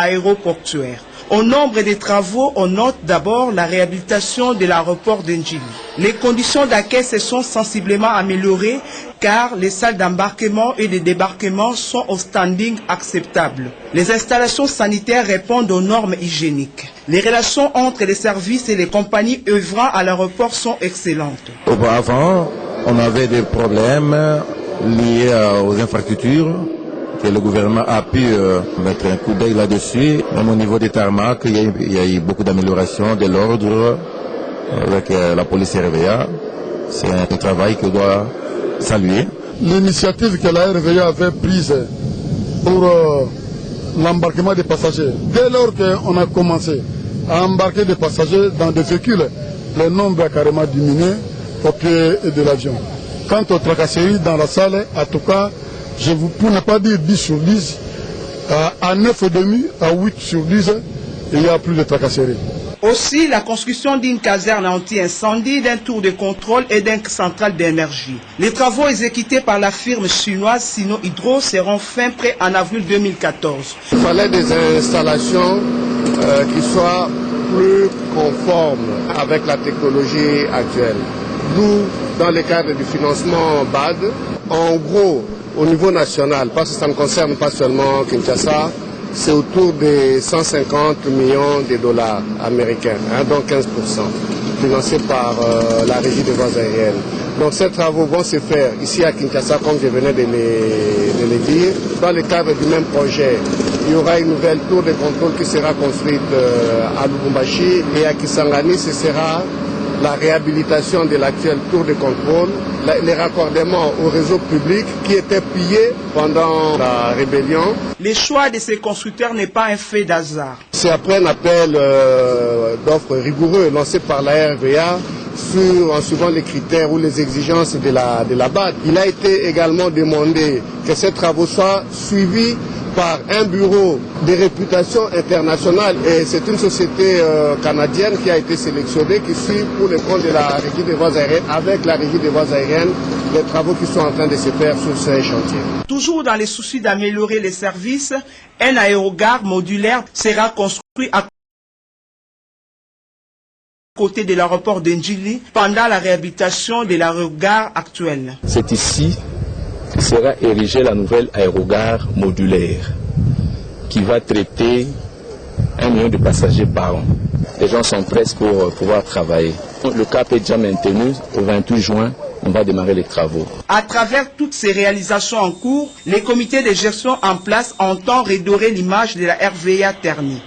aéroportuaire. Au nombre des travaux, on note d'abord la réhabilitation de l'aéroport d'Ndjili. Les conditions d'accueil se sont sensiblement améliorées car les salles d'embarquement et de débarquement sont au standing acceptable. Les installations sanitaires répondent aux normes hygiéniques. Les relations entre les services et les compagnies œuvrant à l'aéroport sont excellentes. Auparavant, on avait des problèmes liés aux infrastructures, que le gouvernement a pu mettre un coup d'œil là-dessus. Même au niveau des tarmacs, il y a eu beaucoup d'améliorations de l'ordre avec la police RVA. C'est un travail que doit saluer. L'initiative que la RVA avait prise pour l'embarquement des passagers, dès lors qu'on a commencé à embarquer des passagers dans des véhicules, le nombre a carrément diminué au pied de l'avion. Quant aux tracasseries dans la salle, en tout cas, pour ne pas dire 10 sur 10, à 9,5, à 8 sur 10, il n'y a plus de tracasseries. Aussi, la construction d'une caserne anti-incendie, d'un tour de contrôle et d'une centrale d'énergie. Les travaux exécutés par la firme chinoise Sino Hydro seront fin prêts en avril 2014. Il fallait des installations qui soient plus conformes avec la technologie actuelle. Nous, dans le cadre du financement BAD, en gros, au niveau national, parce que ça ne concerne pas seulement Kinshasa, c'est autour de 150 millions de dollars américains, donc 15%, financés par la régie des voies aériennes. Donc ces travaux vont se faire ici à Kinshasa, comme je venais de le dire. Dans le cadre du même projet, il y aura une nouvelle tour de contrôle qui sera construite à Lubumbashi, et à Kisangani, ce sera la réhabilitation de l'actuelle tour de contrôle, les raccordements au réseau public qui étaient pillés pendant la rébellion. Le choix de ces constructeurs n'est pas un fait d'hasard. C'est après un appel d'offres rigoureux lancé par la RVA en suivant les critères ou les exigences de la BAD. Il a été également demandé que ces travaux soient suivis par un bureau de réputation internationale, et c'est une société canadienne qui a été sélectionnée, qui suit pour le compte de la régie des voies aériennes, avec la régie des voies aériennes, les travaux qui sont en train de se faire sur ces chantiers. Toujours dans les soucis d'améliorer les services, un aérogare modulaire sera construit à côté de l'aéroport d'Ndjili pendant la réhabilitation de l'aérogare actuelle. C'est ici que sera érigée la nouvelle aérogare modulaire qui va traiter 1 million de passagers par an. Les gens sont prêts pour pouvoir travailler. Le cap est déjà maintenu. Au 28 juin, on va démarrer les travaux. À travers toutes ces réalisations en cours, les comités de gestion en place entendent redorer l'image de la RVA Terni.